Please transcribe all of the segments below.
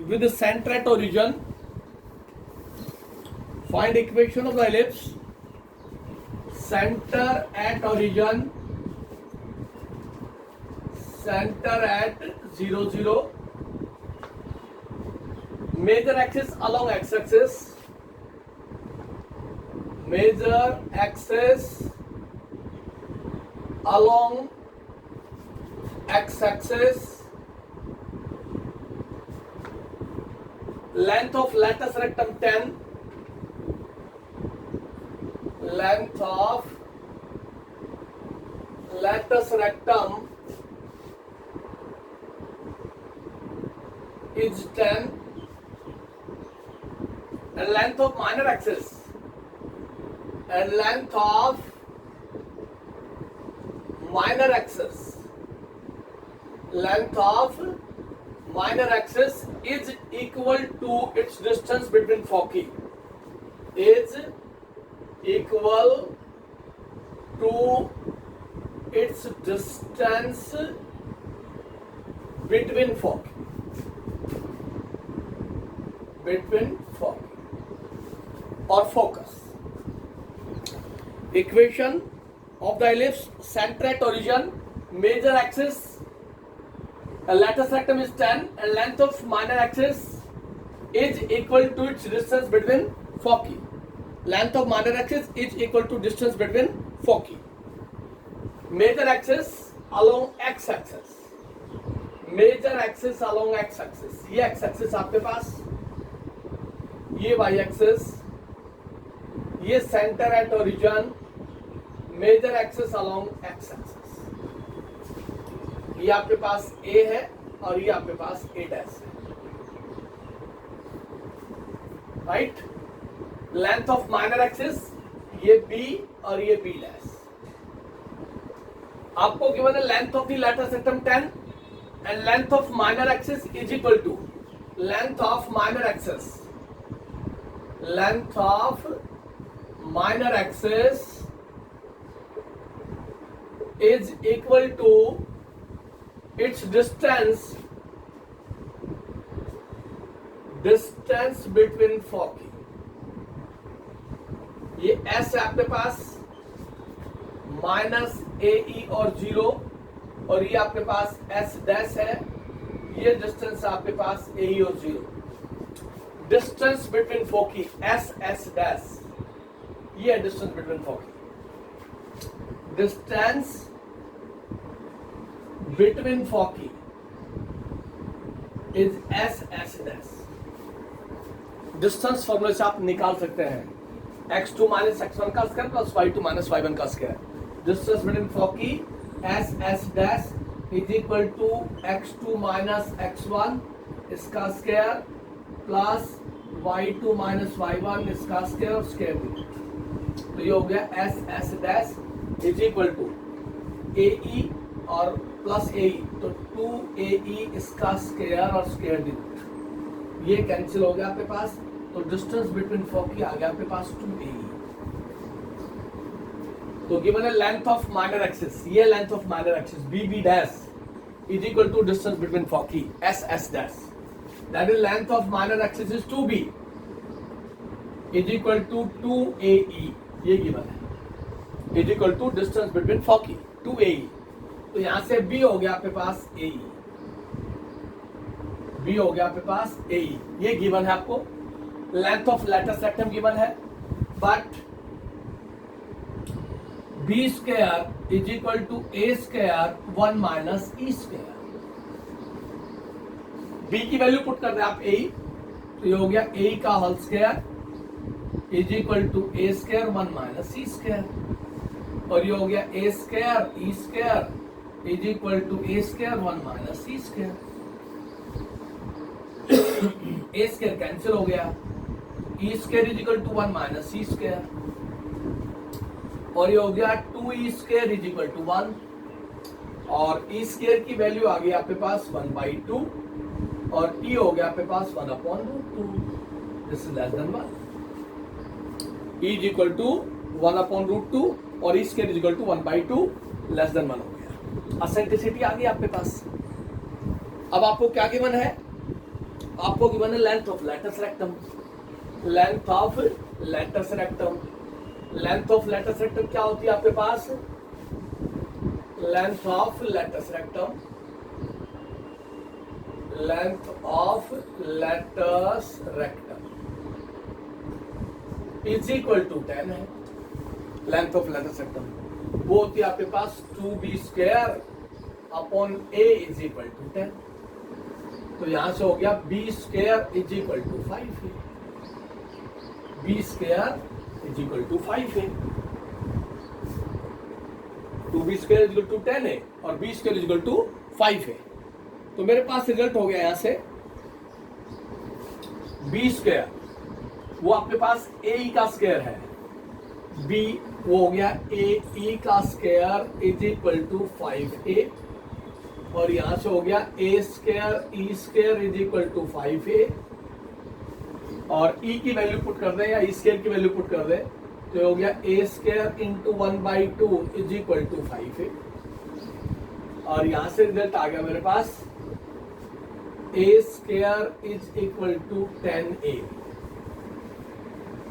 with the center at origin. Find equation of the ellipse. Center at origin. Center at 0, 0. Major axis along x-axis. Major axis along x-axis. Length of latus rectum 10. Length of latus rectum is 10. And length of minor axis. And length of minor axis. Length of minor axis is equal to its distance between foci. Is equal to its distance between foci. Between foci or focus. Equation of the ellipse, center at origin, major axis, latus rectum is 10 and length of minor axis is equal to its distance between foci. Length of minor axis is equal to distance between foci. Major axis along x-axis. Major axis along x-axis. ये x-axis आपके पास, ये y-axis, ये center at origin, major axis along x-axis. ये आपके पास A है और ये आपके पास A डैश है, right. Length of minor axis ये B और ये B डैश. आपको गिवन है length of the latus rectum 10 and length of minor axis is equal to length of minor axis. Length of minor axis is equal to its distance between foci. ये S है आपके पास, minus AE और 0 और ये आपके पास S dash है. ये डिस्टेंस आपके पास AE और 0. Distance between foci, S dash. ये distance between foci. Distance between foci is S dash. Distance फॉर्मूले से आप निकाल सकते हैं x2 minus x1 का square plus y2 minus y1 का square. Distance between foci S dash is equal to x2 minus x1 इसका square plus y2 minus y1 इसका स्क्वायर और स्क्वायर रूट. तो ये हो गया S dash is equal to AE और plus AE, तो 2AE इसका स्क्वायर और स्क्वायर रूट. ये कैंसिल हो गया आपके पास. तो डिस्टेंस बिटवीन फोकी आ गया आपके पास 2AE. तो गिवन है लेंथ ऑफ माइनर एक्सिस, ये length of minor axis BB dash is equal to distance between foci S dash. That is length of minor axis is 2B is equal to 2AE. ये given है is equal to distance between foci 2AE. तो यहां से B हो गया आपके पास AE. B हो गया आपके पास AE. ये given है आपको. Length of latus rectum given है, but B square is equal to A square 1 minus E square. B की वैल्यू पुट कर दें आप AE, तो ये हो गया AE का whole square is equal to A square 1 minus C square. और ये हो गया A square E square is equal to A square 1 minus C square. A square cancel हो गया. E square is equal to 1 minus C square. और ये हो गया 2E square is equal to 1. और E स्क्वायर की वैल्यू आ गई आपके पास 1/2 और E हो गया आपके पास 1/√2. This is less than 1. E is equal to 1/√2 और E square is equal to 1/2 less than 1 हो गया. एसेंट्रिसिटी आ गई आपके पास. अब आपको क्या गिवन है? आपको गिवन है length of latus rectum, length of latus rectum. Length of latus rectum क्या होती है आपके पास? Length of latus rectum, length of latus rectum is equal to 10 है। लेंथ ऑफ लेटस रेक्टम वो होती है आपके पास 2b² upon a is equal to 10। तो यहां से हो गया b² इज इक्वल टू 5 है, b² इज इक्वल टू 5 है, 2b² इज इक्वल टू 10 है और b² इज इक्वल टू 5 है। तो मेरे पास रिजल्ट हो गया यहां से b² वो आपके पास ae का स्क्वायर है, b वो हो गया ae का square is equal to 5a और यहां से हो गया a² is equal to 5a और e की वैल्यू पुट कर दें या e² की वैल्यू पुट कर दें तो हो गया a² into 1/2 is equal to 5a और यहां से रिजल्ट आ गया मेरे पास a² is equal to 10a।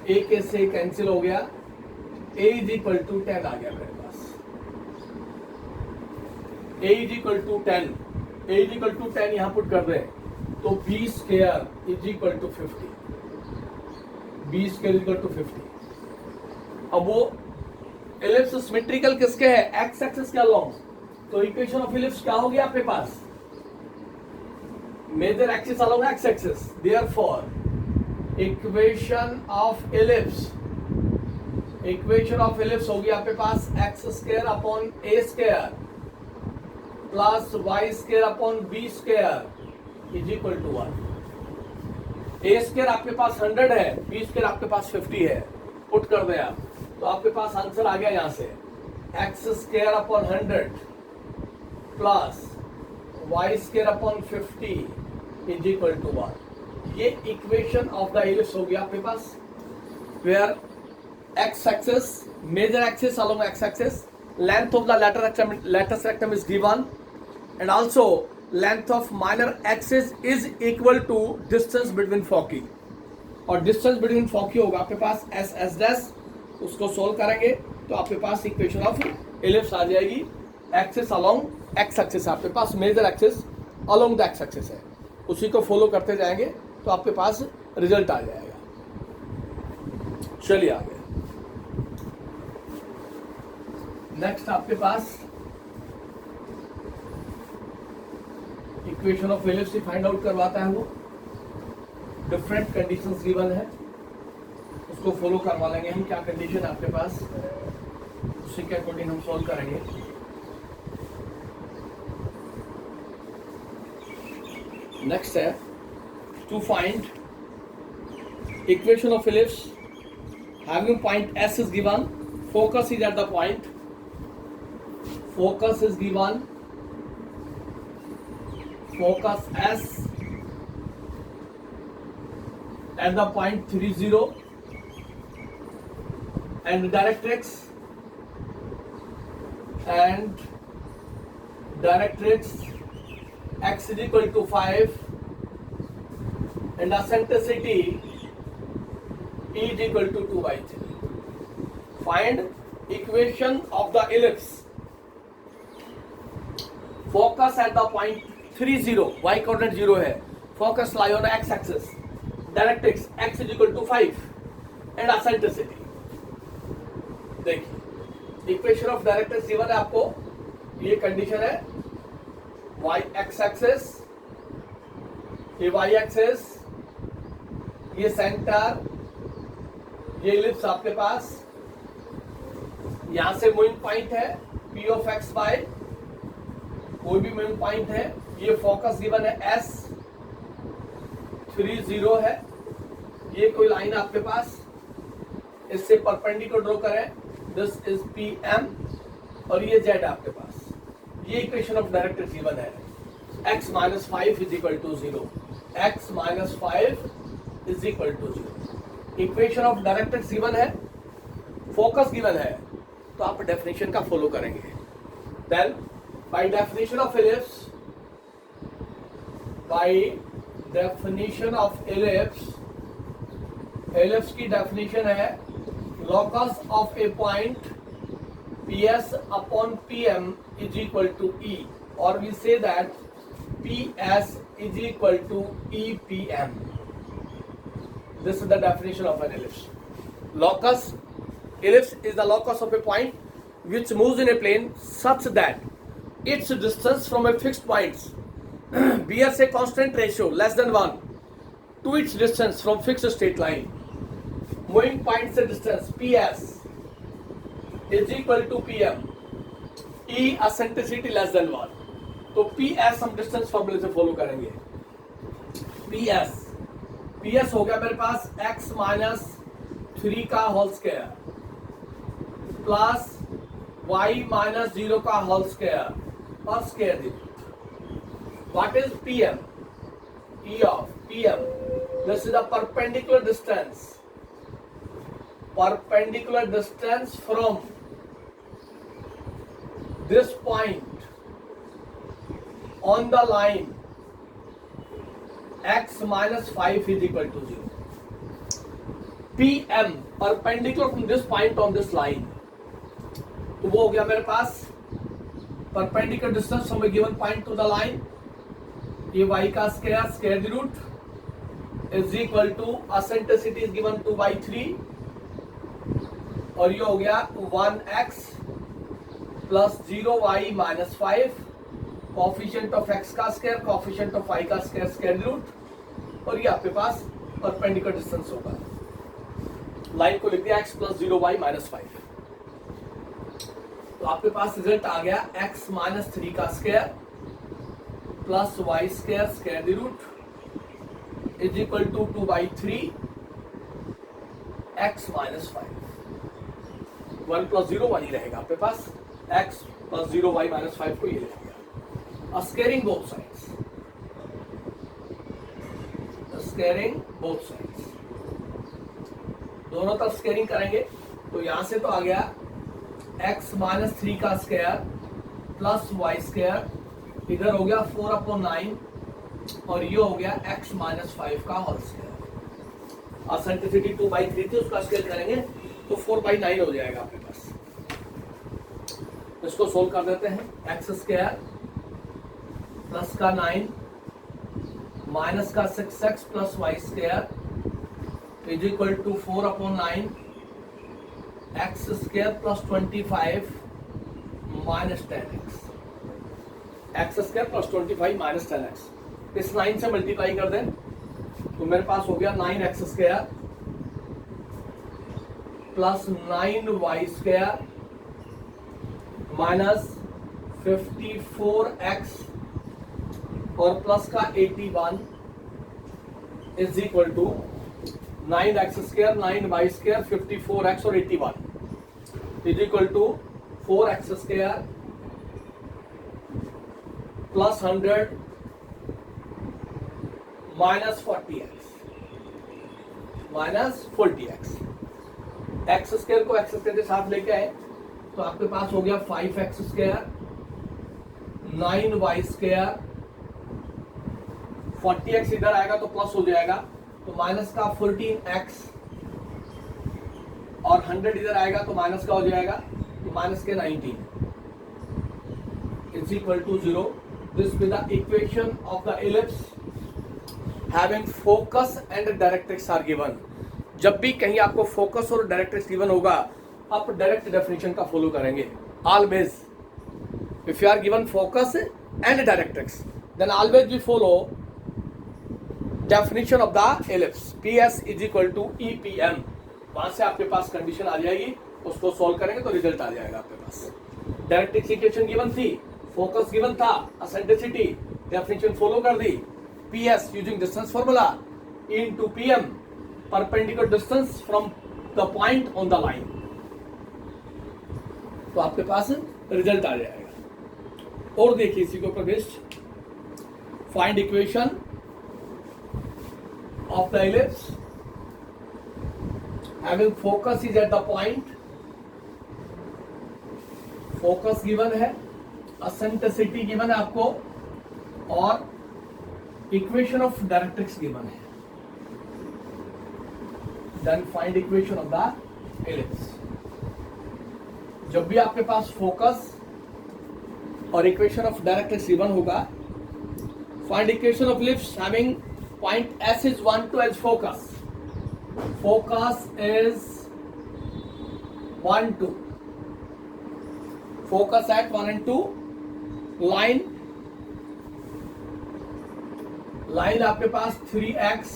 a के से कैंसिल हो गया, a इज इक्वल टू 10 आ गया मेरे पास, a is equal to 10, a is equal to 10 यहां पुट कर दें तो b² is equal to 50, b² is equal to 50। अब वो एलिप्स सिमेट्रिकल किसके है? एक्स एक्सिस के अलोंग। तो इक्वेशन ऑफ एलिप्स क्या होगी आपके पास? Major axis along x axis, therefore equation of ellipse होगी आपके पास x² upon a² plus y² upon b² is equal to 1। a² आपके पास 100 है, b² आपके पास 50 है, पुट कर दें आप तो आपके पास आंसर आ गया यहां से x² upon 100 plus y² upon 50 is equal to 1। ये इक्वेशन ऑफ द एलिप्स हो गया आपके पास, where x axis, major axis along x axis, length of the lateral rectum is given and also length of minor axis is equal to distance between foci और distance between foci होगा आपके पास s dash, उसको solve करेंगे तो आपके पास equation of ellipse आ जाएगी। एक्सिस along x axis आपके पास major axis along the x axis है, उसी को फॉलो करते जाएंगे तो आपके पास रिजल्ट आ जाएगा। चलिए आगे नेक्स्ट आपके पास equation of ellipse find out करवाता है, वो डिफरेंट कंडीशंस गिवन है, उसको फॉलो करवा लेंगे हम। क्या कंडीशन है आपके पास, उसी के अकॉर्डिंग हम सॉल्व करेंगे। नेक्स्ट है to find equation of ellipse having point S is given, focus is at the point, focus is given, focus S at the point 30 and directrix x is equal to 5 and eccentricity E is equal to 2/3. Find equation of the ellipse. Focus at the point 30, y coordinate 0 है, focus lie on x axis, directrix x is equal to 5 and eccentricity। देखिए equation of directrix given है आपको, ये condition है y x axis, ये y axis, ये centre, ये ellipse आपके पास, यहां से मूविंग पॉइंट है P ऑफ x बाय कोई भी मूविंग पॉइंट है, ये फोकस गिवन है S 30 है, ये कोई लाइन आपके पास, इससे परपेंडिकुलर ड्रॉ करें, दिस इज PM और ये Z आपके पास। ये इक्वेशन ऑफ डायरेक्ट्रिक्स गिवन है, x - 5 is equal to 0, x - 5 is equal to 0। Equation of directrix given है, फोकस गिवन है, तो आप डेफिनेशन का फॉलो करेंगे। Then by definition of ellipse, by definition of ellipse, ellipse की डेफिनेशन है locus of a point PS upon PM is equal to E, or we say that PS is equal to EPM. This is the definition of an ellipse. Locus, ellipse is the locus of a point which moves in a plane such that its distance from a fixed point bears a constant ratio less than 1 to its distance from fixed straight line. Moving point से distance PS is equal to PM, E eccentricity less than 1. तो PS हम distance फॉर्मूले से follow करेंगे. PS हो गया मेरे पास x minus 3 का whole square plus y minus 0 का होल स्क्वायर और square the. What is PM? E of PM, this is the perpendicular distance from this point on the line x minus 5 is equal to 0. PM perpendicular from this point on this line, तो वो हो गया मेरे पास perpendicular distance from a given point to the line, ये y का square the root is equal to eccentricity is given 2/3 और ये हो गया 1x plus 0y minus 5, coefficient of x का स्क्वायर, कोफिशिएंट ऑफ y का स्क्वायर, स्क्वायर रूट, और ये आपके पास परपेंडिकुलर डिस्टेंस होगा. लाइन को लिख दिया x प्लस 0y माइनस 5. तो आपके पास रिजल्ट आ गया x माइनस 3 का square plus y square, square the root is equal to 2/3 x minus 5. 1 plus 0 1 ही रहेगा आपके पास, x प्लस 0y माइनस 5 को ये रहेगा. Squaring both sides, squaring both sides, दोनों तरफ स्क्वायरिंग करेंगे. तो यहां से तो आ गया x माइनस 3 का स्क्वायर प्लस y स्क्वायर, इधर हो गया 4/9 और ये हो गया x माइनस 5 का होल स्क्वायर. एसेंट्रिसिटी 2/3 थी, उसका स्क्वायर करेंगे तो 4/9 हो जाएगा आपके पास. इसको सोल्व कर देते हैं. एक्स स्क्वायर प्लस का 9 माइनस का 6x plus y square is equal to 4/9 x square plus 25 minus 10x. X square plus 25 minus 10x, इस 9 से मल्टीप्लाई कर दें तो मेरे पास हो गया 9x square plus 9y square minus 54x और प्लस का 81 is equal to 9x square 9y square 54x और 81 is equal to 4x square plus 100 minus 40x. X square को एक्स स्क्वायर के साथ लेके आए तो आपके पास हो गया 5x square 9y square, 40x इधर आएगा तो प्लस हो जाएगा तो माइनस का 14x और 100 इधर आएगा तो माइनस का हो जाएगा तो माइनस के 19 is equal to 0. This will the equation of the ellipse having focus and directrix are given. जब भी कहीं आपको फोकस और डायरेक्ट्रिक्स गिवन होगा आप डायरेक्ट डेफिनेशन का फॉलो करेंगे. Always if you are given focus and directrix then always we follow definition of the ellipse. PS is equal to EPM. वहां से आपके पास कंडीशन आ जाएगी, उसको सॉल्व करेंगे तो रिजल्ट आ जाएगा आपके पास. डायरेक्ट्रिक्स इक्वेशन गिवन थी, फोकस गिवन था, एसेंट्रिसिटी डेफिनेशन फॉलो कर दी. PS using distance formula into PM perpendicular distance from the point on the line. तो आपके पास रिजल्ट आ जाएगा. और देखिए इसी के ऊपर based find equation of the ellipse having focus is at the point. Focus given है, एसेंट्रिसिटी गिवन है आपको और इक्वेशन ऑफ डायरेक्ट्रिक्स गिवन है, then find equation of the ellipse. जब भी आपके पास फोकस और इक्वेशन ऑफ डायरेक्ट्रिक्स गिवन होगा, find equation of ellipse having point S is 1 2 as focus. Focus is 1 2. Focus at 1 and 2. line आपके पास 3x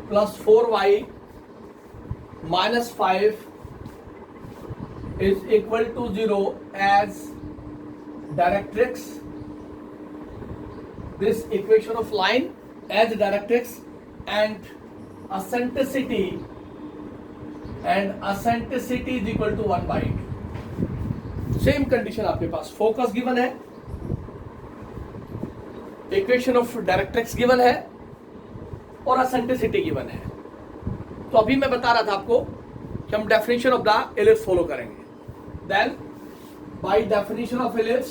plus 4y minus 5 is equal to 0 as directrix. This equation of line as directrix and eccentricity is equal to 1 by 2. Same condition आपके पास, focus given है, equation of directrix given है और eccentricity given है। तो अभी मैं बता रहा था आपको कि हम definition of the ellipse follow करेंगे। Then by definition of ellipse,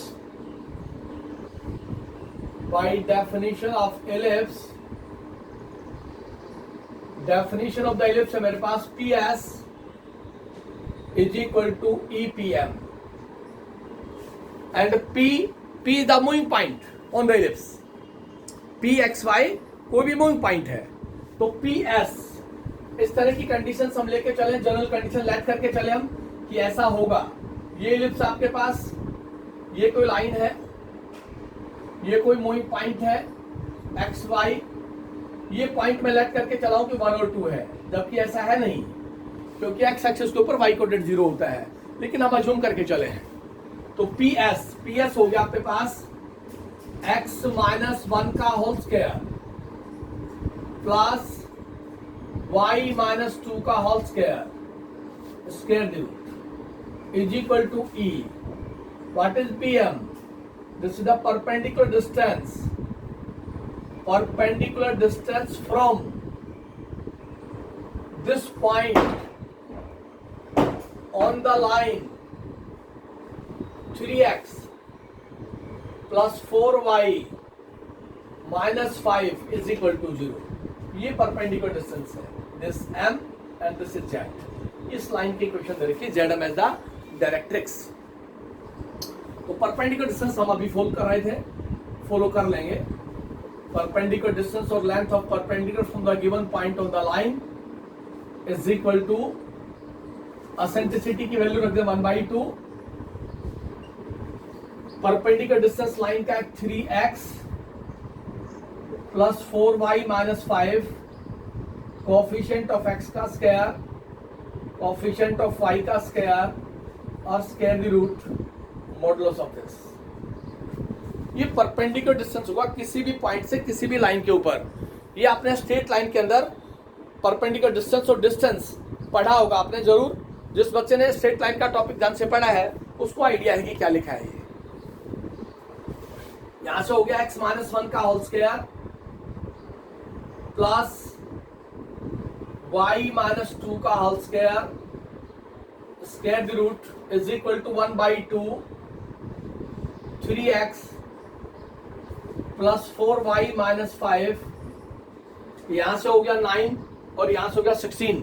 definition of the ellipse है मेरे पास PS is equal to EPM and P is the moving point on the ellipse. PXY कोई भी मूविंग पॉइंट है, तो PS इस तरह की कंडीशन हम लेके चले, जनरल कंडीशन लेट करके चले हम कि ऐसा होगा। ये एलिप्स आपके पास, ये कोई लाइन है, ये कोई मूविंग पॉइंट है XY, ये पॉइंट में लेट करके चलाऊं कि 1 और 2 है, जबकि ऐसा है नहीं, क्योंकि एक्स एक्सिस के ऊपर y कोऑर्डिनेट 0 होता है, लेकिन हम अज्यूम करके चले हैं। तो PS हो गया आपके पास x माइनस 1 का whole square plus y minus 2 का whole square square root is equal to E. What is PM? This is the perpendicular distance from this point on the line 3x plus 4y minus 5 is equal to 0. ये perpendicular distance है, this M and this is Z. इस line की equation दे रखी है ZM as the directrix. तो perpendicular distance हम अभी फॉलो कर लेंगे। परपेंडिकुलर डिस्टेंस और length of perpendicular from the given point on the line is equal to, eccentricity की वैल्यू रख दे 1/2, परपेंडिकुलर डिस्टेंस लाइन का 3x plus 4y minus 5, coefficient of x का स्क्वायर, कोफिशिएंट ऑफ y का square और square the root modulus of this. ये perpendicular distance होगा किसी भी पॉइंट से किसी भी लाइन के ऊपर। ये आपने स्ट्रेट लाइन के अंदर परपेंडिकुलर डिस्टेंस और डिस्टेंस पढ़ा होगा आपने जरूर। जिस बच्चे ने स्ट्रेट लाइन का टॉपिक ध्यान से पढ़ा है उसको आइडिया है कि क्या लिखा है। ये यहां से हो गया x माइनस 1 का whole square plus y minus 2 का whole square square the root is equal to 1/2 3x plus 4y minus 5, यहां से हो गया 9 और यहां से हो गया 16,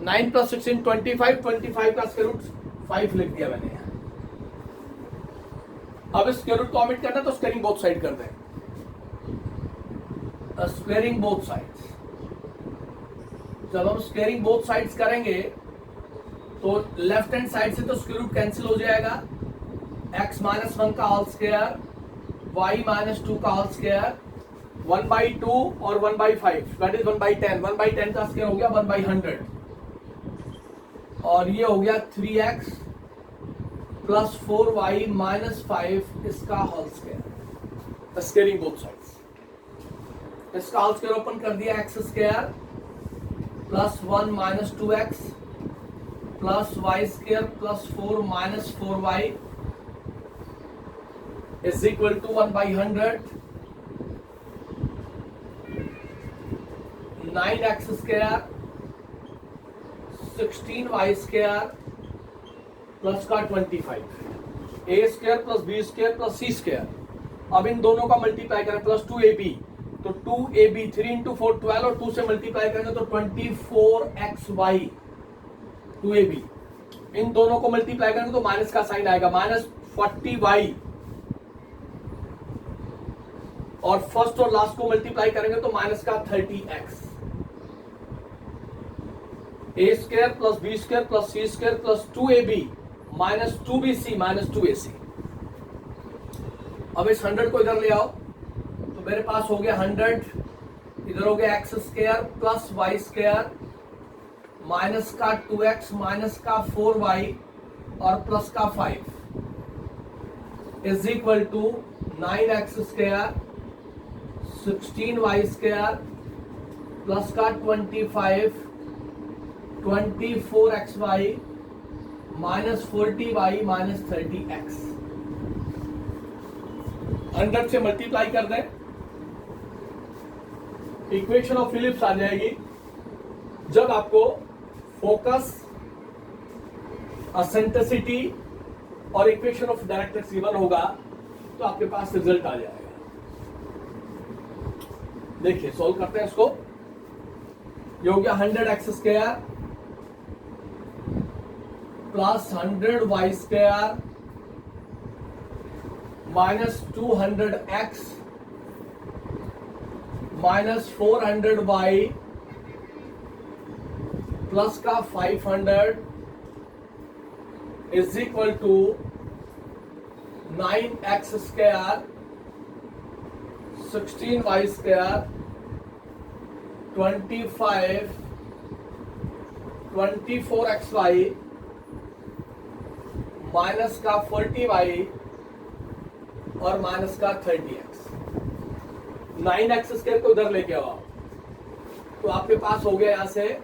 9 प्लस 16 25 का स्क्वायर रूट 5 लिख दिया मैंने। अब स्क्वायर रूट को ऑमिट करना तो स्क्वायरिंग बोथ साइड कर दें, स्क्वायरिंग बोथ साइड्स। जब हम स्क्वायरिंग बोथ साइड्स करेंगे तो लेफ्ट हैंड साइड से तो स्क्वायर रूट कैंसिल हो जाएगा, x माइनस 1 का होल स्क्वायर y माइनस 2 का होल स्क्वायर 1/2 और 1/5 दैट इज 1/10, 1/10 का स्क्वायर हो गया 1/100 और ये हो गया 3x प्लस 4y माइनस 5 इसका whole square, squaring both sides. इसका होल स्क्वायर ओपन कर दिया, x square plus 1 minus 2x plus y square plus 4 minus 4y is equal to 1/100, 9x square 16y square plus का 25, a square plus b square plus c square अब इन दोनों का multiply करें plus 2ab, तो 2ab 3 into 4 12 और 2 से multiply करेंगे तो 24xy 2ab, इन दोनों को मल्टीप्लाई करेंगे तो माइनस का साइन आएगा माइनस 40y, और फर्स्ट और लास्ट को मल्टीप्लाई करेंगे तो माइनस का 30x, a square plus b square plus c square plus 2ab minus 2bc minus 2ac। अब इस 100 को इधर ले आओ तो मेरे पास हो गया 100, इधर हो गया x square plus y square minus का 2x माइनस का 4y और प्लस का 5 is equal to 9x square 16y square plus का 25 24xy minus 40y minus 30x। 100 से मल्टीप्लाई कर दें, इक्वेशन ऑफ फिलिप्स आ जाएगी। जब आपको फोकस, एसेंट्रिसिटी और इक्वेशन ऑफ डायरेक्ट्रिक्स गिवन होगा तो आपके पास रिजल्ट आ जाएगा। देखिए सॉल्व करते हैं इसको। ये हो गया 100x square plus 100y square minus 200x minus 400y plus का 500 is equal to 9x square 16y square 25 24xy minus का 40y और माइनस का 30x। 9x स्क्वायर को इधर लेके आओ तो आपके पास हो गया यहां से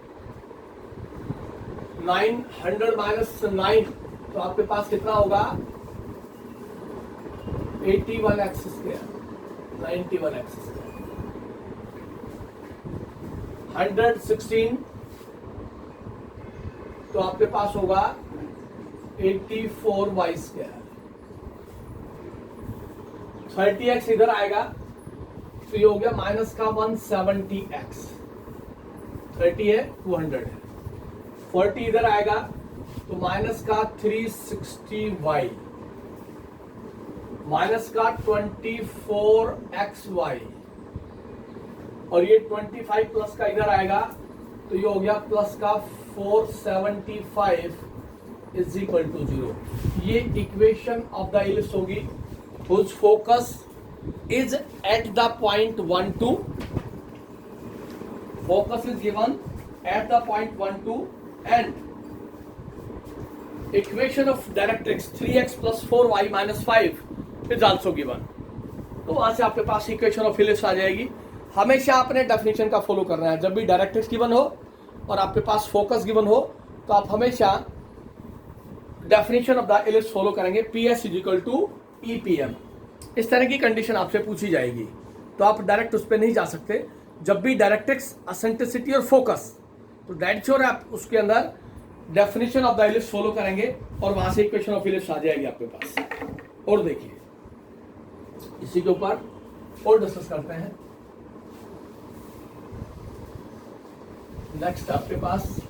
900 माइनस 9, तो आपके पास कितना होगा 81x स्क्वायर 91x स्क्वायर। 116 तो आपके पास होगा 84y स्क्वायर। 30x इधर आएगा तो ये हो गया माइनस का 170x। 30 है 200 है। 40 इधर आएगा तो माइनस का 360y माइनस का 24xy, और ये 25 प्लस का इधर आएगा तो ये हो गया प्लस का 475 इज इक्वल टू 0। ये इक्वेशन ऑफ द इलिप्स होगी whose focus is at the point 1 2, focus is given at the point 1 2 and equation of directrix 3x plus 4y minus 5 is also given। तो वहां से आपके पास equation of ellipse आ जाएगी। हमेशा आपने डेफिनेशन का फॉलो करना है। जब भी डायरेक्ट्रिक्स गिवन हो और आपके पास फोकस गिवन हो तो आप हमेशा definition of the ellipse follow करेंगे। PS is equal to EPM। इस तरह की कंडीशन आपसे पूछी जाएगी तो आप डायरेक्ट उस पर नहीं जा सकते। जब भी डायरेक्ट्रिक्स, एसेंट्रिसिटी और फोकस, तो दैट श्योर आप उसके अंदर definition of the ellipse follow करेंगे और वहां से इक्वेशन ऑफ इलिप्स आ जाएगी आपके पास। और देखिए इसी के ऊपर और डिस्कस करते हैं। नेक्स्ट आपके पास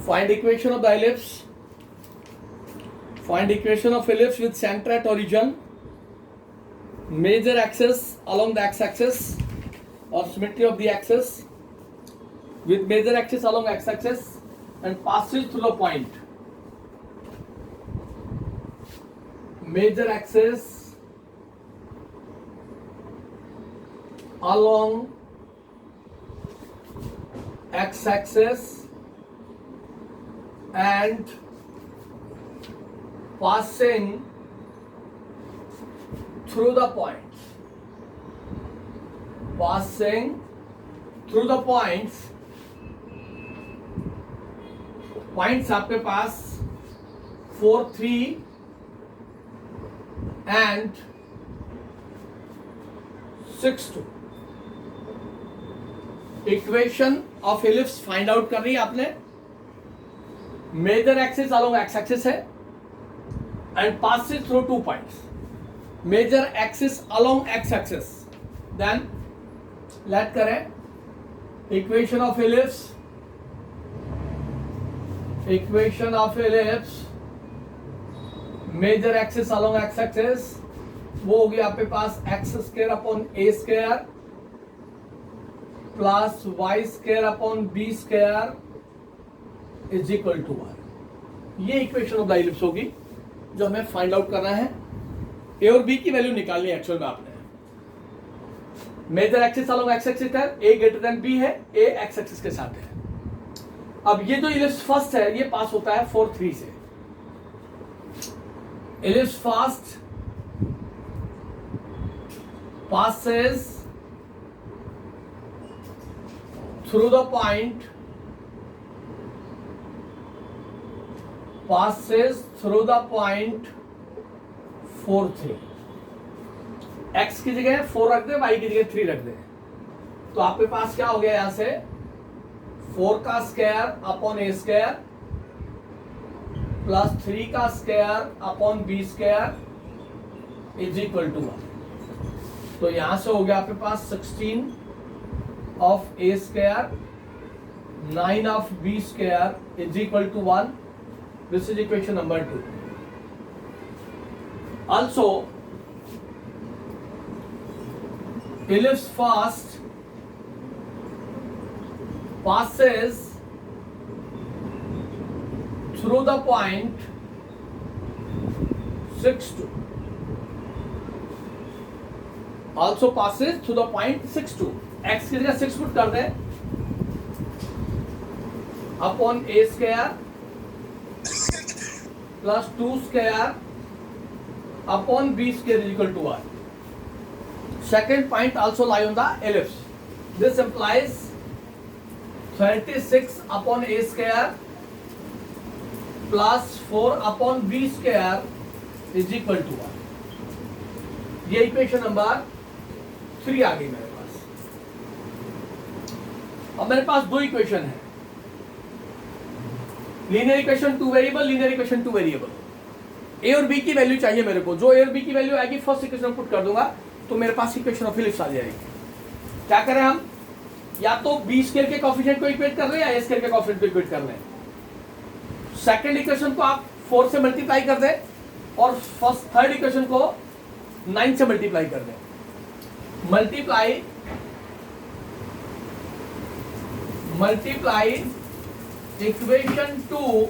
find equation of the ellipse. Find equation of ellipse with center at origin, major axis along the x-axis or symmetry of the axis, with major axis along x-axis and passes through the point. Major axis along x-axis and passing through the points. Passing through the points. Points आपके पास 4 3 and 6 2। Equation of ellipse find out कर रही है आपने। Major axis along x axis है and passes through 2 points. Major axis along x axis, then let करें equation of ellipse major axis along x axis, वो होगी आपके पास x square upon a square plus y square upon b square is equal to 1। ये equation of the ellipse होगी जो हमें find out करना है। ए और बी की वैल्यू निकालनी है एक्चुअल में आपने। Major axis along x axis है, ए ग्रेटर देन बी है, ए एक्स एक्सिस के साथ है। अब ये जो इलिप्स फर्स्ट है ये पास होता है 4 3 से। Ellipse first passes through the point 4 3। x की जगह 4 रख दे, y की जगह 3 रख दे, तो आपके पास क्या हो गया यहां से 4 का square upon a square plus 3 का square upon b square is equal to 1। तो यहां से हो गया आपके पास 16 of a square 9 of b square is equal to 1। This is equation number 2। Also ellipse first passes through the point 6 2। also passes through the point 6 2। x की जगह 6 put कर दें upon a square plus 2 square upon b square is equal to 1। second point also lie on the ellipse. This implies 36 upon a square plus 4 upon b square is equal to 1। ये equation number 3 आ गई मेरे पास। अब मेरे पास दो equation है, linear equation 2 variable, linear equation 2 variable. A और b की value चाहिए मेरे को। जो ए और बी की वैल्यू आएगी फर्स्ट इक्वेशन में पुट कर दूंगा तो मेरे पास इक्वेशन ऑफ एलिप्स आ जाएगी। क्या करें हम, या तो बी स्क्वायर के कोएफिशिएंट को इक्वेट कर लें या ए स्क्वायर के कोएफिशिएंट को इक्वेट कर लें। सेकंड इक्वेशन को आप 4 से मल्टीप्लाई कर दें और फर्स्ट थर्ड इक्वेशन को 9 से मल्टीप्लाई कर दें। Multiply equation 2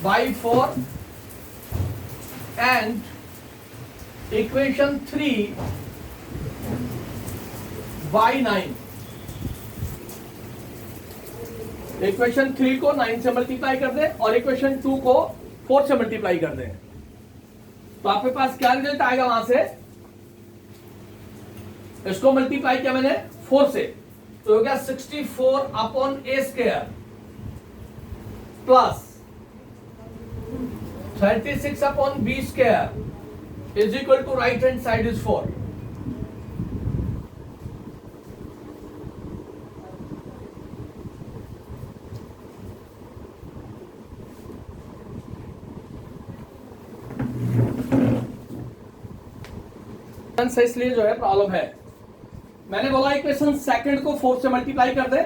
by 4 and equation 3 by 9। Equation 3 को 9 से मल्टीप्लाई कर दें और इक्वेशन 2 को 4 से मल्टीप्लाई कर दें, तो आपके पास क्या रिजल्ट आएगा वहां से। इसको मल्टीप्लाई किया मैंने 4 से, तो हो गया 64 upon a square plus 36 upon b square is equal to right hand side is 4। से इसलिए जो है प्रॉब्लम है, मैंने बोला इक्वेशन सेकंड को 4 से मल्टीप्लाई कर दे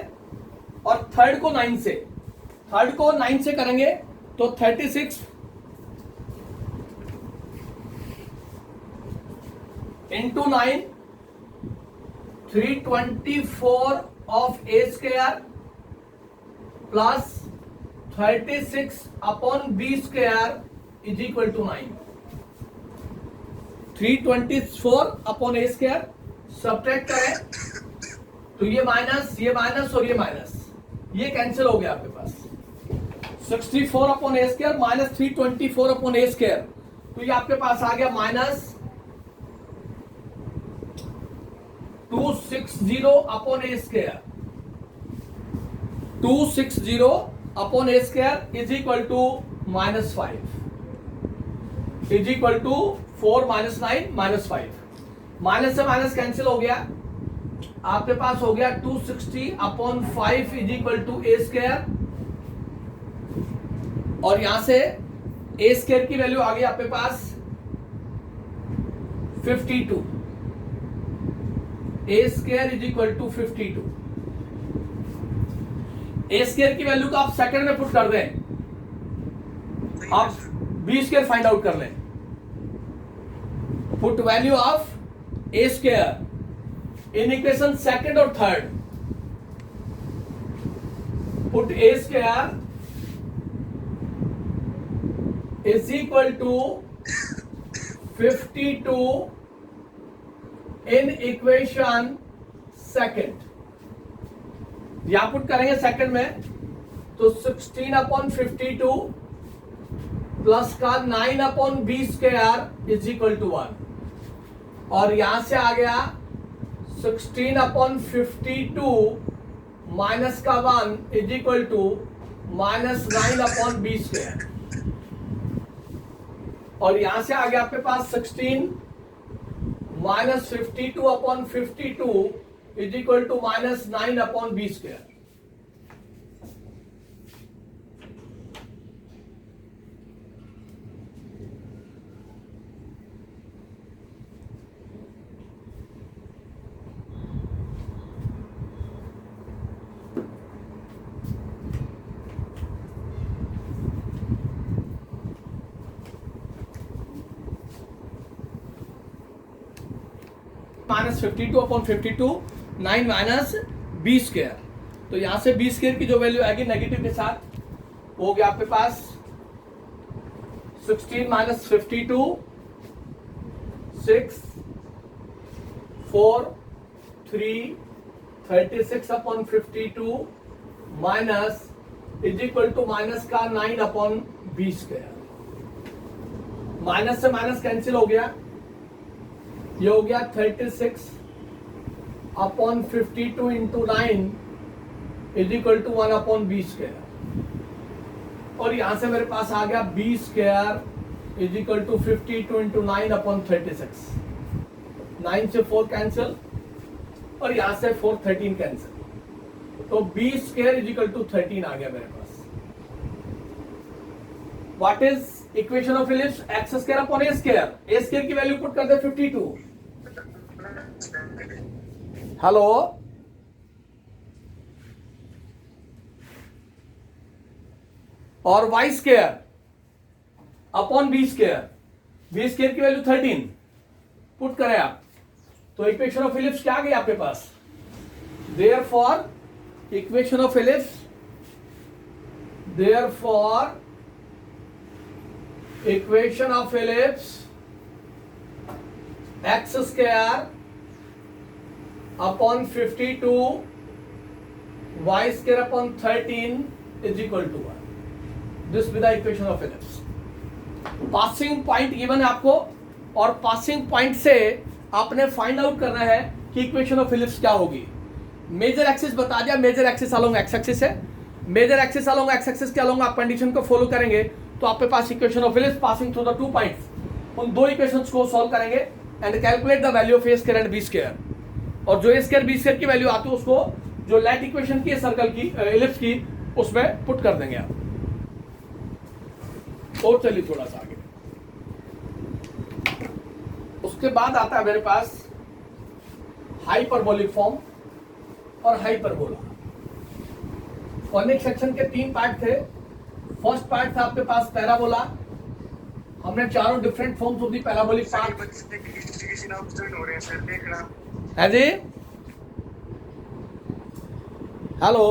और थर्ड को 9 से। थर्ड को 9 से करेंगे तो 36 into 9 324 of a square plus 36 upon b square is equal to 9। 324 upon a square subtract करें तो ये माइनस और ये माइनस, ये कैंसिल हो गया आपके पास। 64 upon a square minus 324 upon a square, तो ये आपके पास आ गया minus 260 upon a square. 260 upon a square is equal to -5 is equal to 4 - 9 -5। Minus से माइनस कैंसिल हो गया, आपके पास हो गया 260/5 is equal to a square, और यहां से ए स्क्वायर की वैल्यू आ गई आपके पास 52, a square is equal to 52। A square की वैल्यू को आप सेकंड में पुट कर दें, आप बी स्क्वायर फाइंड आउट कर लें। Put value of a square in equation second और third, put a square is equal to 52 in equation second, यहां पुट करेंगे सेकंड में तो 16/52 प्लस का 9/b square is equal to 1, और यहां से आ गया 16/52 माइनस का 1 is equal to -9/b square, और यहां से आ गया आपके पास 16 minus 52/52 is equal to -9/b square. -52/52 9 minus b square, तो यहां से बी स्क्वायर की जो वैल्यू आएगी नेगेटिव के साथ, हो गया आपके पास 16 minus 52 6 4 3 36/52 minus is equal to minus का 9/b स्क्वायर, माइनस से माइनस कैंसिल हो गया, ये हो गया 36/52 into 9 is equal to 1/b square, और यहां से मेरे पास आ गया b square is equal to 52 into 9/36, 9 से 4 कैंसिल, और यहां से 4 13 कैंसिल, तो b square is equal to 13 आ गया मेरे पास। What is equation of ellipse? X square upon a square, a square की वैल्यू पुट कर दे 52, हेलो, और y square upon b square, b square की वैल्यू 13 पुट करें आप, तो इक्वेशन ऑफ इलिप्स क्या आ गई आपके पास? Therefore equation of ellipse, therefore equation of ellipse x square upon 52 y square upon 13 is equal to 1, this with the equation of ellipse. Passing point given है आपको, और पासिंग पॉइंट से आपने फाइंड आउट करना है कि इक्वेशन ऑफ इलिप्स क्या होगी। मेजर एक्सिस बता दिया, major axis along x axis है, major axis along x axis के अलोंग आप कंडीशन को फॉलो करेंगे तो आपके पास equation of ellipse passing through the 2 points, उन 2 इक्वेशंस को सॉल्व करेंगे and calculate the value of a square and b square, और जो ए स्क्वायर बी स्क्वायर की वैल्यू आती है उसको जो लाइट इक्वेशन की सर्कल की इलिप्स की उसमें पुट कर देंगे आप। और चलिए थोड़ा सा आगे, उसके बाद आता है मेरे पास हाइपरबोलिक फॉर्म और हाइपरबोला। कॉनिक सेक्शन के 3 पार्ट थे। फर्स्ट पार्ट था आपके पास पैराबोला, हमने चारों different forms of the parabolic part है जी। हेलो,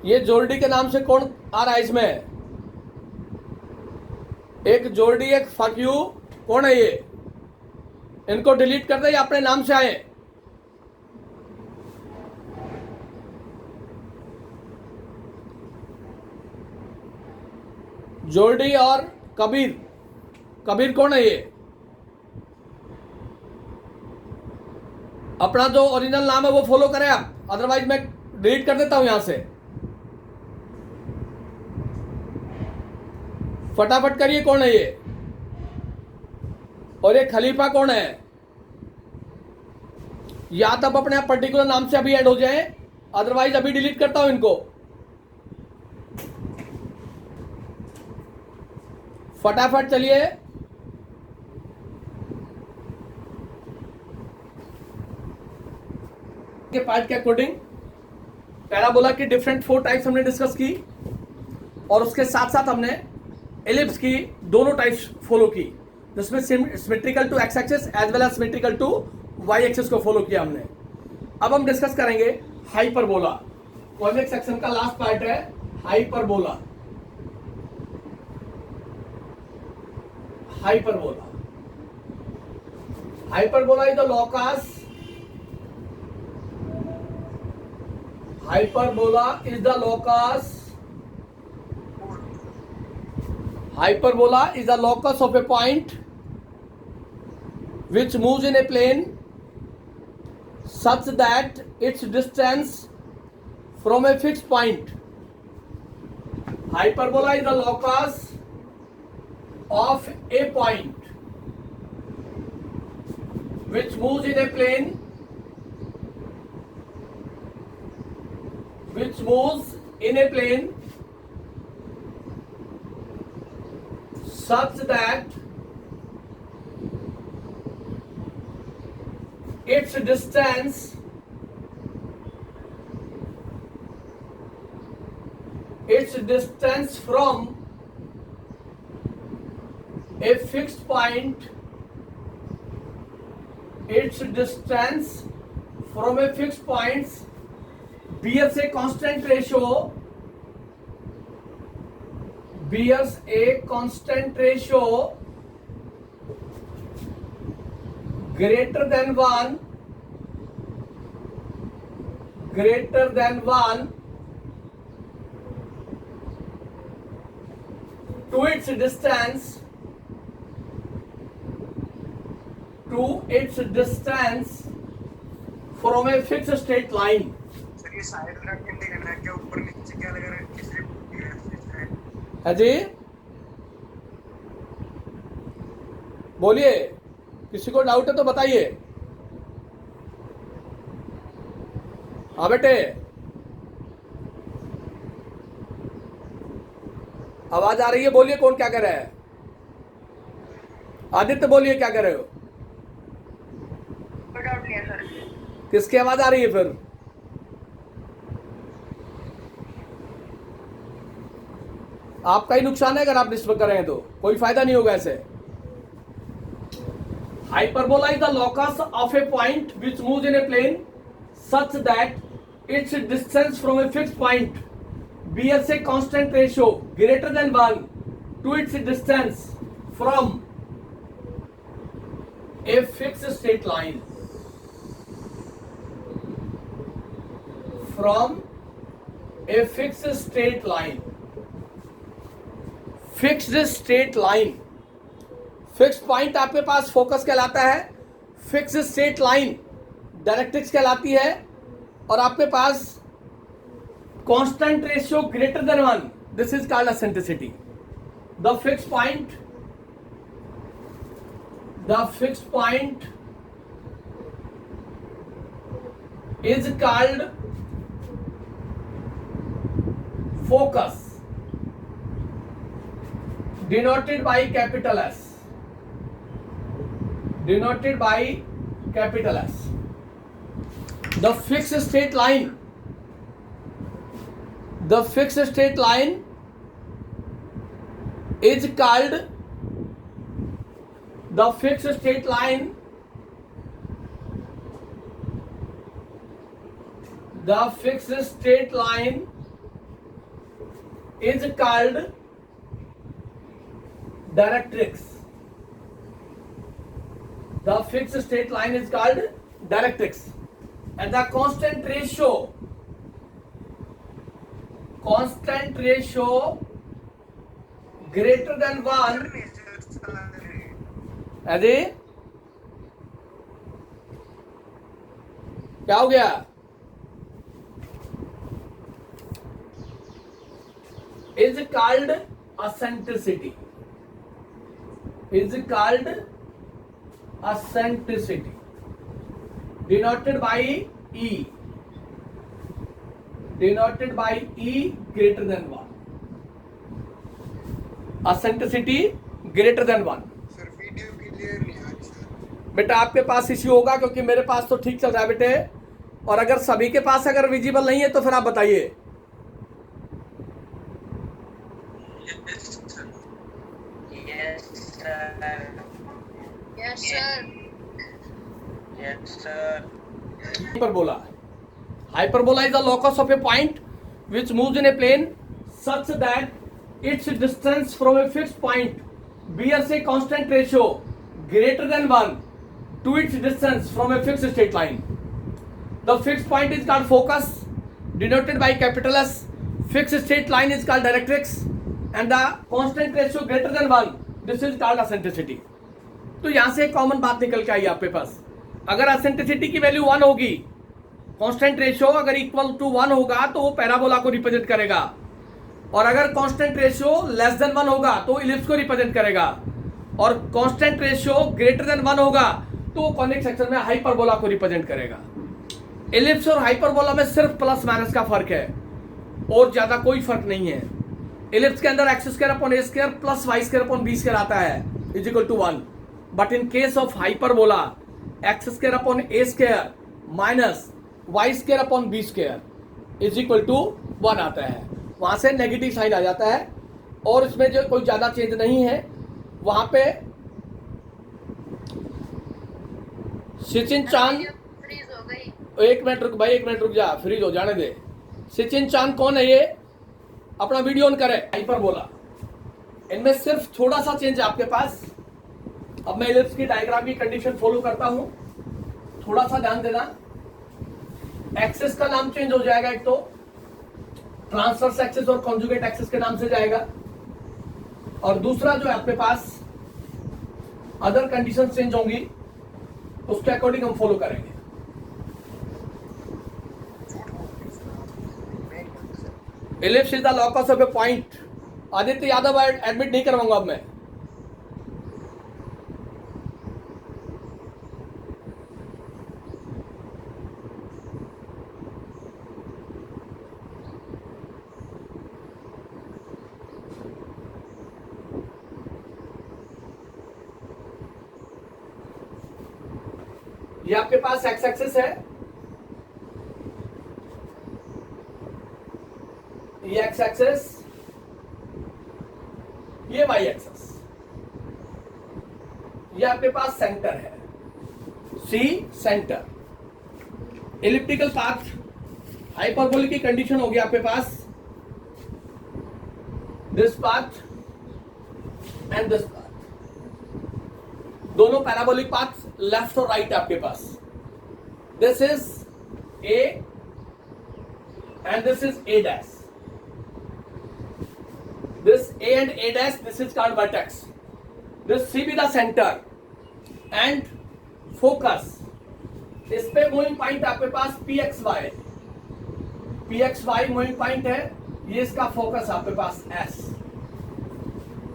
ये जोर्डी के नाम से कौन आ रहा है इसमें? एक जोर्डी, एक फक्यू, कौन है ये? इनको डिलीट कर दे या अपने नाम से आए? जोर्डी और कबीर, कबीर कौन है ये? अपना जो ओरिजिनल नाम है वो फॉलो करें आप, अदरवाइज मैं डिलीट कर देता हूं यहां से। फटाफट करिए, कौन है ये? और ये खलीफा कौन है? या तो आप अपने पर्टिकुलर नाम से अभी ऐड हो जाए, अदरवाइज अभी डिलीट करता हूं इनको। फटाफट चलिए। के पार्ट के अकॉर्डिंग पैराबोला की डिफरेंट 4 टाइप्स हमने डिस्कस की, और उसके साथ साथ हमने एलिप्स की दोनों टाइप्स फॉलो की, जिसमें symmetrical to x axis as well as symmetrical to y axis को फॉलो किया हमने। अब हम डिस्कस करेंगे हाइपरबोला। कॉन्वेक्स सेक्शन का लास्ट पार्ट है hyperbola. Hyperbola hyperbola is the locus. Hyperbola is the locus. Hyperbola is the locus of a point which moves in a plane such that its distance from a fixed point. Hyperbola is the locus of a point which moves in a plane such that its distance from a fixed point bears a constant ratio greater than 1 to its distance from a fixed straight line. ये side रख के देखना है क्या ऊपर नीचे क्या लगा रहा है, किसने है जी? बोलिए, किसी को डाउट है तो बताइए। हाँ बेटे, आवाज आ रही है? बोलिए कौन क्या कर रहा है। आदित्य बोलिए क्या कर रहे हो? डाउट नहीं है सर। किसकी आवाज आ रही है फिर? आपका ही नुकसान है अगर आप डिस्टर्ब करें तो, कोई फायदा नहीं होगा ऐसे। Hyperbola is the locus of a point which moves in a plane such that its distance from a fixed point bears a constant ratio greater than 1 to its distance from a fixed straight line. From a fixed straight line. Fixed straight line, fixed point आपके पास focus कहलाता है, fixed straight line directrix कहलाती है, और आपके पास constant ratio greater than 1, this is called eccentricity. The fixed point is called focus, denoted by capital S. The fixed straight line is called directrix. The fixed straight line is called directrix, and the constant ratio greater than 1 अरे क्या हो गया? is called eccentricity. eccentricity denoted by E, denoted by E greater than 1, eccentricity greater than 1. Sir video clear नहीं आ रही sir. बेटा आपके पास issue होगा क्योंकि मेरे पास तो ठीक चल रहा है बेटे, और अगर सभी के पास अगर विजिबल नहीं है तो फिर आप बताइए। Yes, sir. Yes sir. Hyperbola. Hyperbola is the locus of a point which moves in a plane such that its distance from a fixed point bears a constant ratio greater than 1 to its distance from a fixed straight line. The fixed point is called focus, denoted by capital S. Fixed straight line is called directrix, and the constant ratio greater than 1, this is called eccentricity. तो यहाँ से एक common बात निकल के आई आपके पास, अगर eccentricity की वैल्यू 1 होगी, कांस्टेंट रेशियो अगर इक्वल टू 1 होगा तो वो पैराबोला को रिप्रेजेंट करेगा, और अगर कांस्टेंट रेशियो लेस देन 1 होगा तो इलिप्स को रिप्रेजेंट करेगा, और कांस्टेंट रेशियो ग्रेटर देन 1 होगा तो वो कॉनिक सेक्शन में हाइपरबोला को रिप्रेजेंट करेगा। इलिप्स और हाइपरबोला में सिर्फ प्लस माइनस का फर्क है और ज्यादा कोई फर्क नहीं है। इलिप्स के अंदर x square upon a square plus y square upon b square आता है is equal to 1, but in case of hyperbola x square upon a square minus y square upon b square is equal to 1 आता है। वहां से negative sign आ जाता है और इसमें जो कोई ज्यादा चेंज नहीं है। वहां पे सचिन चांद, फ्रीज हो गई। एक मिनट रुक भाई, 1 मिनट रुक जा, फ्रीज हो जाने दे। सचिन चांद कौन है ये? अपना वीडियो ऑन करे। हाइपरबोला, इनमें सिर्फ थोड़ा सा चेंज है आपके पास। अब मैं इलिप्स की डायग्राम की कंडीशन फॉलो करता हूं, थोड़ा सा ध्यान देना। एक्सिस का नाम चेंज हो जाएगा, एक तो ट्रांसवर्स एक्सिस और कॉन्जुगेट एक्सिस के नाम से जाएगा, और दूसरा जो है आपके पास अदर कंडीशन चेंज होंगी, उसके अकॉर्डिंग हम फॉलो करेंगे। Ellipse is the locus of a point. Aditya Yadav admit नहीं करवाऊंगा अब मैं। ये आपके पास एक्स एक्सिस है, ये एक्स एक्सिस, ये वाई एक्सिस, ये आपके पास सेंटर है, C centre. Elliptical path hyperbolic की कंडीशन होगी आपके पास, this path and this path, दोनों पैराबोलिक पाथ लेफ्ट और राइट आपके पास। This is A and this is A dash, this A and A dash, this is called vertex. This C be the center and focus. इस पे moving point आपके पास PXY, PXY moving point है, ये इसका focus आपके पास S,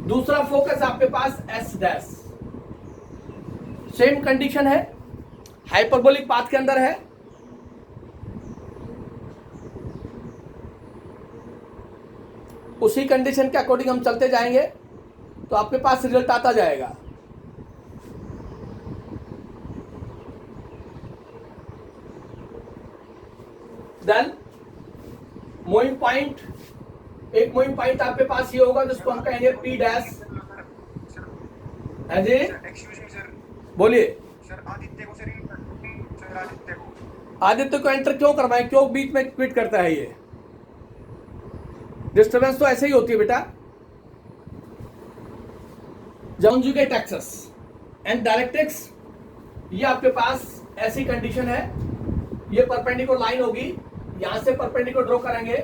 दूसरा focus आपके पास S डैश। सेम कंडीशन है, हाइपरबोलिक पाथ के अंदर है। उसी कंडीशन के अकॉर्डिंग हम चलते जाएंगे तो आपके पास रिजल्ट आता जाएगा। देन मूविंग पॉइंट, एक मूविंग पॉइंट आपके पास ये होगा जिसको हम कहेंगे P डैश। है जी, एक्सक्यूज मी सर। बोलिए। सर आदित्य को सर आदित्य को आदित्य को एंटर क्यों करवाएं, क्यों बीच में क्विट करता है? ये डिस्टर्बेंस तो ऐसे ही होती है बेटा। कॉन्जुगेट एक्सिस एंड डायरेक्ट्रिक्स, ये आपके पास ऐसी कंडीशन है, ये परपेंडिकुलर लाइन होगी, यहां से परपेंडिकुलर ड्रॉ करेंगे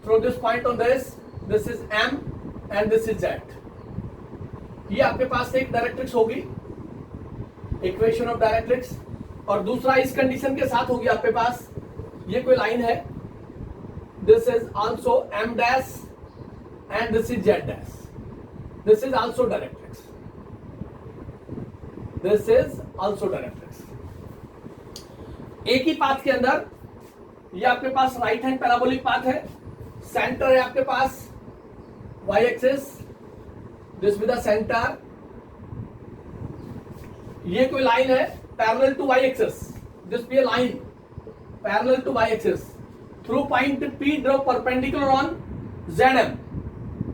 through this point on this is M and this is Z। ये आपके पास एक डायरेक्ट्रिक्स होगी, इक्वेशन ऑफ डायरेक्ट्रिक्स, और दूसरा इस कंडीशन के साथ होगी आपके पास, ये कोई लाइन है, this is also M dash and this is Z dash, this is also directrix। This is also directrix. एक ही पाथ के अंदर ये आपके पास राइट हैंड पैराबोलिक पाथ है, सेंटर है आपके पास y axis, this with the center, ये कोई लाइन है parallel to y axis, this be a line parallel to y axis through point P draw perpendicular on ZM,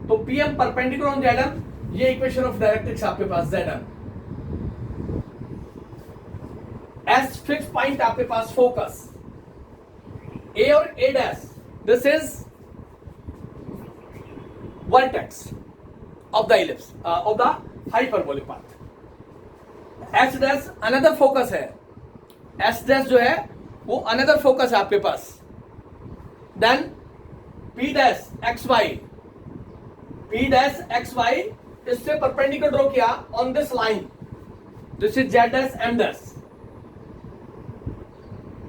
तो PM perpendicular on ZM, ये equation of directrix आपके पास ZM। S fix point आपके पास focus A और A dash, this is vertex of the ellipse of the hyperbolic path. S dash another focus है, S dash जो है वो अनदर फोकस है आपके पास। Then P dash XY, P dash XY इससे परपेंडिकुलर ड्रॉ किया on this line, this is Z dash M dash.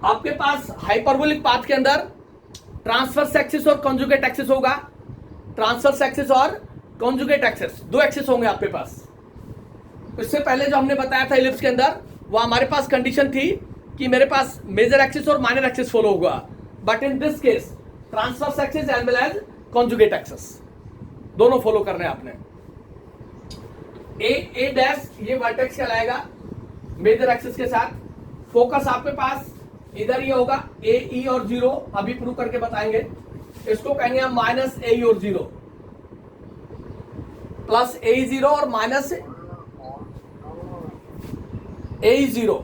आपके पास हाइपरबोलिक पाथ के अंदर ट्रांसवर्स एक्सिस और कॉन्जुगेट एक्सिस होगा, ट्रांसवर्स एक्सिस और कॉन्जुगेट एक्सिस, दो एक्सिस होंगे आपके पास। इससे पहले जो हमने बताया था इलिप्स के अंदर, वो हमारे पास कंडीशन थी कि मेरे पास मेजर एक्सिस और माइनर एक्सिस फॉलो होगा, but in this case transverse axis as well as conjugate axis दोनों फॉलो करने हैं आपने। ए डैश ये वर्टेक्स कहलाएगा मेजर एक्सिस के साथ, फोकस आपके पास इधर ये होगा ए ई और 0, अभी प्रूव करके बताएंगे। इसको कहेंगे हम माइनस ए और 0, प्लस ए 0 और माइनस ए 0।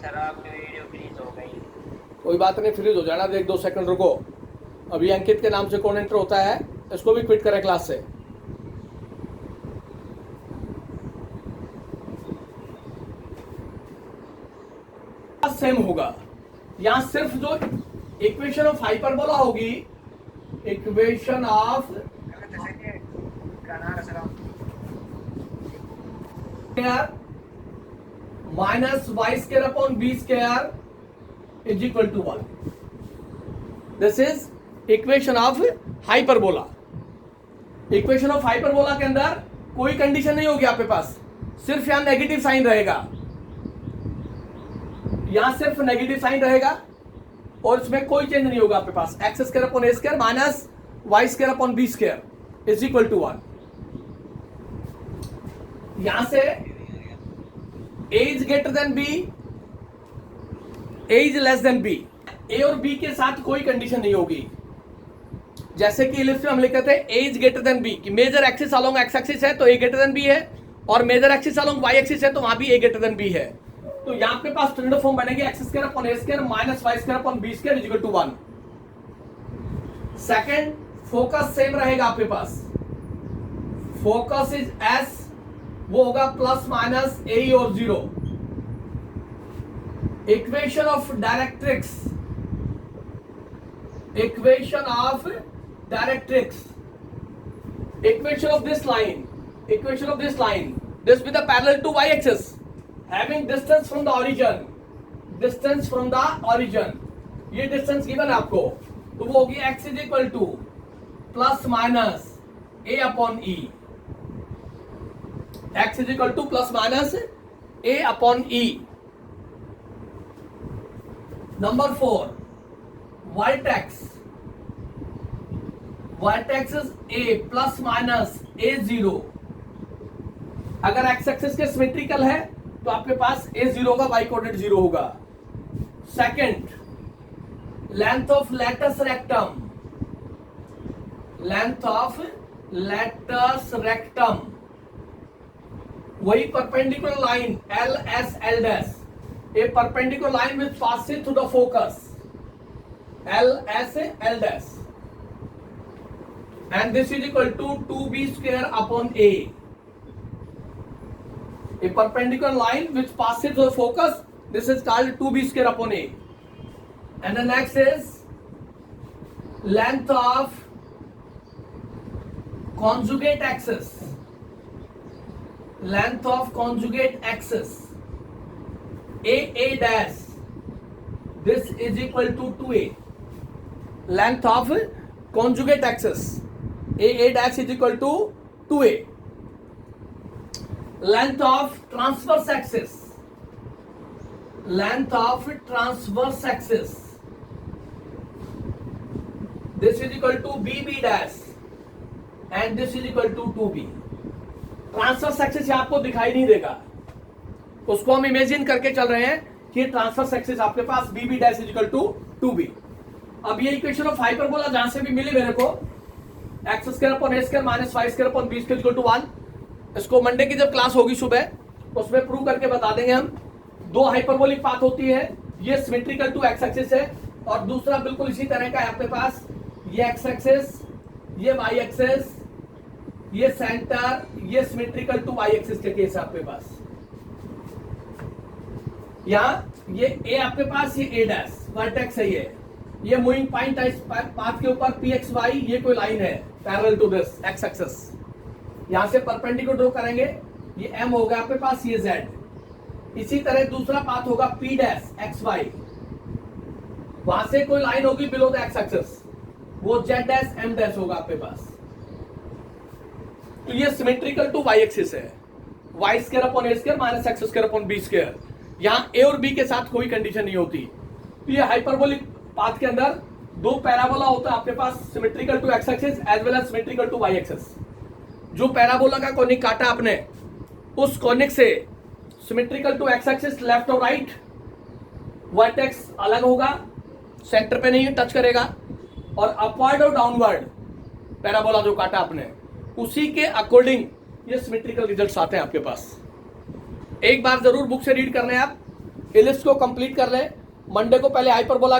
सर आपकी वीडियो फ्रीज हो गई। कोई बात नहीं, फ्रीज हो जाना, देख 2 सेकंड रुको। अभी अंकित के नाम से कौन एंटर होता है, इसको भी क्विट करें क्लास से। सेम होगा, यहां सिर्फ जो इक्वेशन ऑफ हाइपरबोला होगी, equation of minus y square upon b square is equal to 1, this is equation of hyperbola. Equation of hyperbola के अंदर कोई कंडीशन नहीं होगी आपके पास, सिर्फ यहां नेगेटिव साइन रहेगा, यहां सिर्फ नेगेटिव साइन रहेगा और इसमें कोई चेंज नहीं होगा आपके पास। X square upon a square minus y square upon b square is equal to 1। यहां से a is greater than b, a is less than b, a और b के साथ कोई कंडीशन नहीं होगी। जैसे कि इलिप्स में हम लिखते थे a is greater than b, कि major axis along x axis है तो a greater than b है, और major axis along y axis है तो वहां भी a greater than b है। तो यहां पे पास स्टैंडर्ड फॉर्म बनेगी x square upon a square minus y square upon b square is equal to 1। Second, focus same रहेगा आपके पास, फोकस इज एस, वो होगा प्लस माइनस ए और 0। Equation of directrix, equation of directrix, equation of this line, equation of this line, this with the parallel to y axis having distance from the origin, distance from the origin, ये distance given है आपको, तो वो होगी x is equal to plus minus a upon e, x is equal to plus minus a upon e। Number 4, vertex, vertex is a plus minus a 0। अगर x axis के symmetrical है तो आपके पास a 0 होगा, y कोऑर्डिनेट 0 होगा। Second, length of latus rectum, length of latus rectum, वही perpendicular line L S L dash, a perpendicular line which passes through the focus L S L dash, and this is equal to 2b square upon a, a perpendicular line which passes through the focus, this is called 2b square upon a। And the next is length of conjugate axis, length of conjugate axis AA dash, this is equal to 2a. Length of conjugate axis AA dash is equal to 2a. Length of transverse axis, length of transverse axis, this is equal to BB dash and this is equal to 2B. Transverse axis यहाँ आपको दिखाई नहीं देगा, उसको हम imagine करके चल रहे हैं कि ट्रांसवर्स एक्सिस आपके पास BB dash is equal to 2B. अब ये इक्वेशन ऑफ हाइपरबोला जहां से भी मिली मेरे को, x square upon a square minus y square upon b square equal to 1, इसको मंडे की जब क्लास होगी सुबह उसमें प्रूव करके बता देंगे हम. दो हाइपरबोलिक पाथ होती है, ये सिमेट्रिकल टू एक्स एक्सिस है और दूसरा बिल्कुल इसी तरह का है आपके पास, ये एक्स एक्सिस, ये वाई एक्सिस, ये सेंटर, ये सिमेट्रिकल टू वाई एक्सिस के केस है आपके पास. यहाँ ये ए आपके पास, ये ए डैश वर्टेक्स है, ये मूविंग पॉइंट है इस पाथ के ऊपर पी एक्स वाई, ये कोई लाइन है parallel to this x axis, यहां से परपेंडिकुलर ड्रॉ करेंगे, ये एम होगा आपके पास, ये जेड. इसी तरह दूसरा पाथ होगा पी डैश एक्स वाई, वहां से कोई लाइन होगी बिलो द एक्स एक्सिस, वो जेड डैश एम डैश होगा आपके पास. तो ये सिमेट्रिकल टू वाई एक्सिस है, y square upon a square minus x square upon b square. यहाँ ए और बी के साथ कोई कंडीशन नहीं होती. तो ये हाइपरबोलिक पाथ के अंदर दो पैराबोला होता है आपके पास, symmetrical to x axis as well as symmetrical to y axis. जो पैराबोला का कोनिक काटा आपने, उस कोनिक से symmetrical to x axis left और राइट वर्टेक्स अलग होगा, सेंटर पे नहीं टच करेगा, और अपवर्ड और डाउनवर्ड पैराबोला जो काटा आपने, उसी के अकॉर्डिंग ये सिमेट्रिकल रिजल्ट्स आते हैं आपके पास. एक बार जरूर बुक से रीड कर लें आप, इलिप्स को कंप्लीट कर लें. मंडे को पहले हाइपरबोला